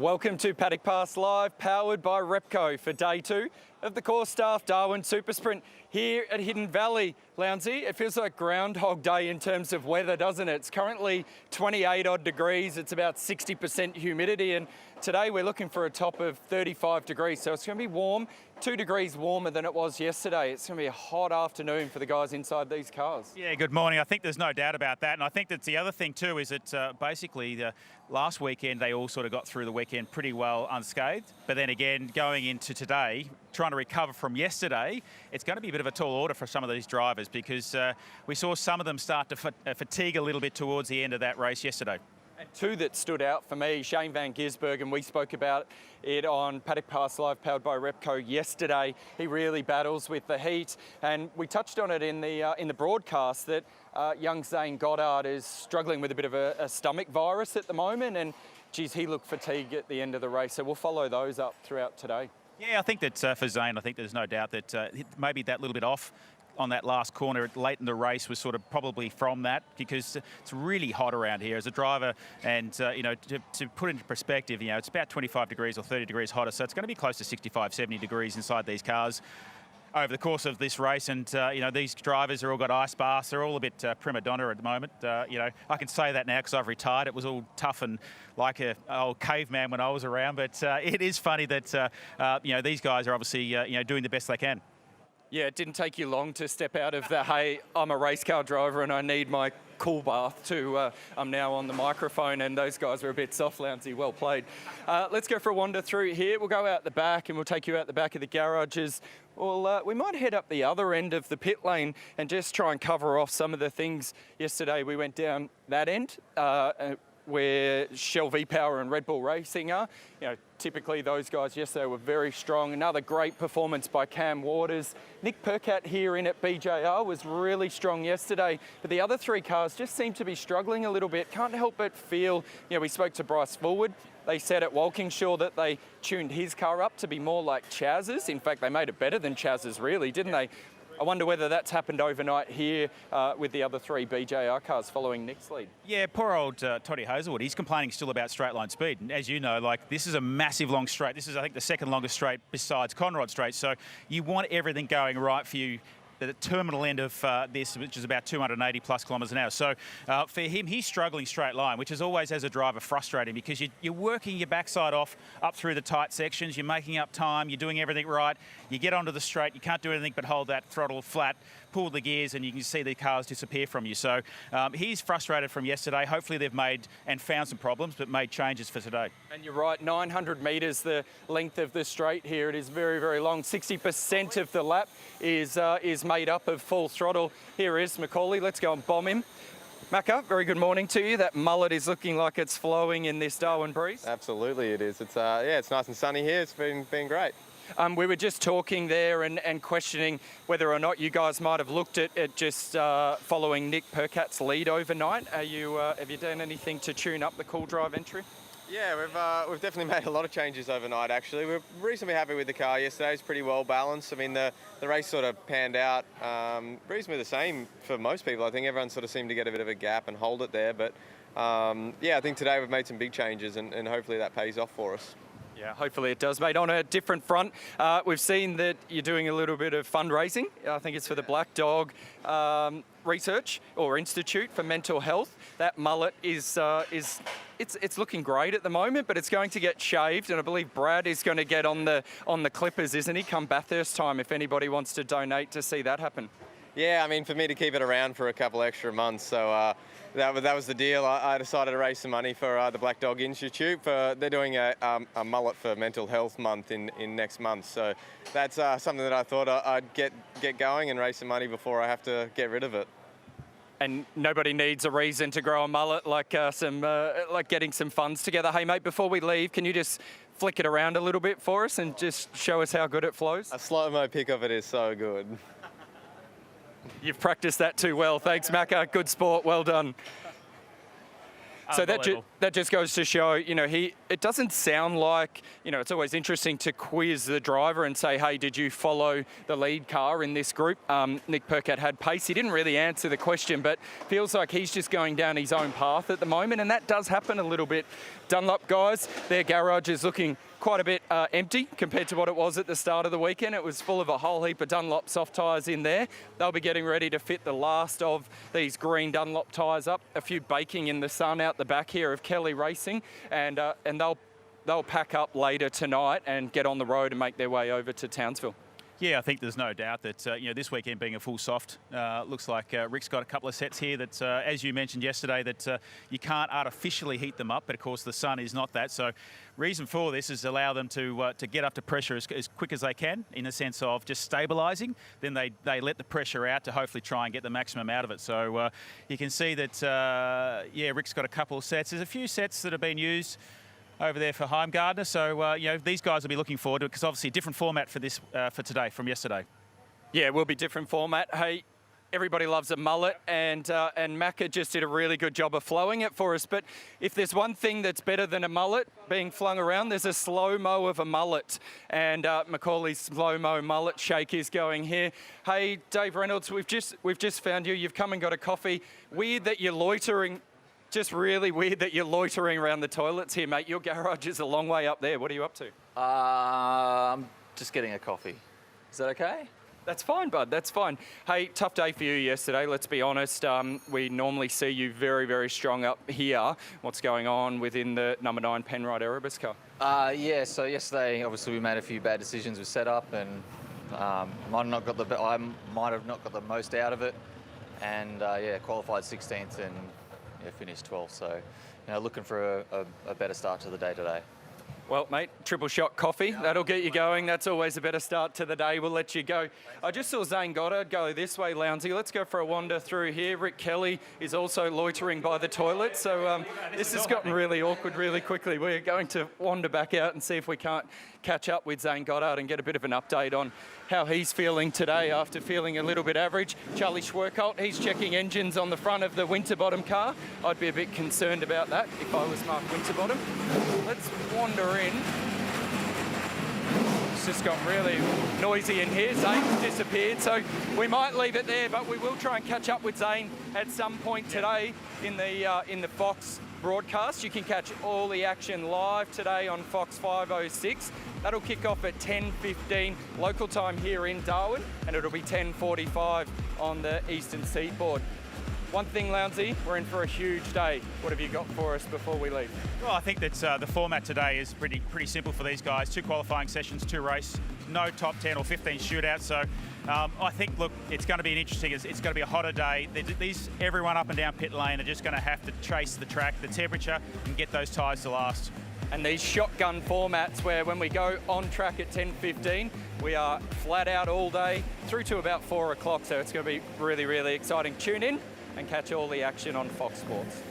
Welcome to Paddock Pass Live, powered by Repco for day 2 of the course staff Darwin SuperSprint here at Hidden Valley. Lownsy, it feels like Groundhog Day in terms of weather, doesn't it? It's currently 28 odd degrees, it's about 60% humidity, and today we're looking for a top of 35 degrees, so it's going to be warm, 2 degrees warmer than it was yesterday. It's going to be a hot afternoon for the guys inside these cars. Yeah, good morning. I think there's no doubt about that, and I think that's the other thing too is that basically the last weekend they all sort of got through the weekend pretty well unscathed, but then again going into today, trying to recover from yesterday, it's going to be a bit of a tall order for some of these drivers because we saw some of them start to fatigue a little bit towards the end of that race yesterday. And two that stood out for me, Shane Van Gisbergen, we spoke about it on Paddock Pass Live, powered by Repco yesterday. He really battles with the heat, and we touched on it in the broadcast that young Zane Goddard is struggling with a bit of a stomach virus at the moment, and geez, he looked fatigued at the end of the race, so we'll follow those up throughout today. Yeah, I think that for Zane, I think there's no doubt that maybe that little bit off on that last corner late in the race was sort of probably from that, because it's really hot around here as a driver, and you know, to put into perspective, you know, it's about 25 degrees or 30 degrees hotter, so it's going to be close to 65, 70 degrees inside these cars over the course of this race. And you know, these drivers are all got ice baths. They're all a bit prima donna at the moment. You know, I can say that now because I've retired. It was all tough and like an old caveman when I was around, but it is funny that you know, these guys are obviously you know, doing the best they can. Yeah, it didn't take you long to step out of the, hey, I'm a race car driver and I need my cool bath to, I'm now on the microphone, and those guys were a bit soft, Lownsy, well played. Let's go for a wander through here. We'll go out the back and we'll take you out the back of the garages. Well, we might head up the other end of the pit lane and just try and cover off some of the things. Yesterday we went down that end, where Shell V-Power and Red Bull Racing are. You know, typically those guys yesterday were very strong. Another great performance by Cam Waters. Nick Percat here in at BJR was really strong yesterday, but the other three cars just seem to be struggling a little bit. Can't help but feel, you know, we spoke to Bryce Fullwood. They said at Walkinshaw that they tuned his car up to be more like Chaz's. In fact, they made it better than Chaz's, really, didn't they? I wonder whether that's happened overnight here with the other three BJR cars following Nick's lead. Yeah, poor old Toddy Hazelwood. He's complaining still about straight line speed. And as you know, like, this is a massive long straight. This is, I think, the second longest straight besides Conrod Straight. So you want everything going right for you. The terminal end of this, which is about 280 plus kilometres an hour. So for him, he's struggling straight line, which is always, as a driver, frustrating because you're working your backside off up through the tight sections, you're making up time, you're doing everything right, you get onto the straight, you can't do anything but hold that throttle flat, pull the gears, and you can see the cars disappear from you. So he's frustrated from yesterday. Hopefully they've made and found some problems, but made changes for today. And you're right, 900 metres the length of the straight here. It is very, very long. 60% of the lap is made up of full throttle. Here is Macaulay. Let's go and bomb him. Macca, very good morning to you. That mullet is looking like it's flowing in this Darwin breeze. Absolutely it is. It's yeah, it's nice and sunny here. It's been great. We were just talking there and questioning whether or not you guys might have looked at just following Nick Percat's lead overnight. Have you done anything to tune up the cool drive entry? Yeah, we've definitely made a lot of changes overnight, actually. We're reasonably happy with the car yesterday. It's pretty well balanced. I mean, the race sort of panned out reasonably the same for most people. I think everyone sort of seemed to get a bit of a gap and hold it there. But yeah, I think today we've made some big changes, and hopefully that pays off for us. Yeah, hopefully it does, mate. On a different front, we've seen that you're doing a little bit of fundraising. I think it's for the Black Dog Research or Institute for Mental Health. That mullet is looking great at the moment, but it's going to get shaved, and I believe Brad is going to get on the clippers, isn't he? Come Bathurst time, if anybody wants to donate to see that happen. Yeah, I mean, for me to keep it around for a couple extra months, so that was the deal. I decided to raise some money for the Black Dog Institute. They're doing a mullet for Mental Health Month in next month, so that's something that I thought I'd get going and raise some money before I have to get rid of it. And nobody needs a reason to grow a mullet like getting some funds together. Hey mate, before we leave, can you just flick it around a little bit for us and just show us how good it flows? A slow-mo pic of it is so good. You've practiced that too well. Thanks, Macca. Good sport. Well done. So Unbelievable. that just goes to show, it doesn't sound like, it's always interesting to quiz the driver and say, hey, did you follow the lead car in this group? Nick Percat had pace. He didn't really answer the question, but feels like he's just going down his own path at the moment, and that does happen a little bit. Dunlop guys, their garage is looking quite a bit empty compared to what it was at the start of the weekend. It was full of a whole heap of Dunlop soft tyres in there. They'll be getting ready to fit the last of these green Dunlop tyres up. A few baking in the sun out the back here of Kelly Racing, and they'll pack up later tonight and get on the road and make their way over to Townsville. Yeah, I think there's no doubt that this weekend being a full soft, looks like Rick's got a couple of sets here that, as you mentioned yesterday, that you can't artificially heat them up, but of course the sun is not that. So reason for this is allow them to get up to pressure as quick as they can, in a sense of just stabilising. Then they let the pressure out to hopefully try and get the maximum out of it. So you can see that, Rick's got a couple of sets. There's a few sets that have been used over there for Heimgardner. So, these guys will be looking forward to it, because obviously a different format for for today from yesterday. Yeah, it will be different format. Hey, everybody loves a mullet, and Macca just did a really good job of flowing it for us. But if there's one thing that's better than a mullet being flung around, there's a slow-mo of a mullet. And Macaulay's slow-mo mullet shake is going here. Hey, Dave Reynolds, we've just found you. You've come and got a coffee. Weird that you're loitering. Just really weird that you're loitering around the toilets here, mate. Your garage is a long way up there. What are you up to? I'm just getting a coffee. Is that okay? That's fine, bud. That's fine. Hey, tough day for you yesterday, let's be honest. We normally see you very, very strong up here. What's going on within the number 9 Penrite Erebus car? So yesterday, obviously, we made a few bad decisions with setup, and I might have not got the most out of it. And, qualified 16th and finished 12th. So, looking for a better start to the day today. Well, mate, triple shot coffee. That'll get you going. That's always a better start to the day. We'll let you go. I just saw Zane Goddard go this way, Lounsey. Let's go for a wander through here. Rick Kelly is also loitering by the toilet. So this has gotten really awkward really quickly. We're going to wander back out and see if we can't catch up with Zane Goddard and get a bit of an update on how he's feeling today after feeling a little bit average. Charlie Schwerkolt, he's checking engines on the front of the Winterbottom car. I'd be a bit concerned about that if I was Mark Winterbottom. Let's wander in. It's just got really noisy in here. Zane's disappeared, so we might leave it there, but we will try and catch up with Zane at some point today in the Fox broadcast. You can catch all the action live today on Fox 506. That'll kick off at 10:15 local time here in Darwin, and it'll be 10:45 on the eastern seaboard. One thing, Lounsey, we're in for a huge day. What have you got for us before we leave? Well, I think that the format today is pretty simple for these guys. 2 qualifying sessions, 2 race, no top 10 or 15 shootouts. So I think, look, it's going to be it's going to be a hotter day. Everyone up and down pit lane are just going to have to chase the track, the temperature, and get those tyres to last. And these shotgun formats where when we go on track at 10:15, we are flat out all day through to about 4 o'clock. So it's going to be really, really exciting. Tune in and catch all the action on Fox Sports.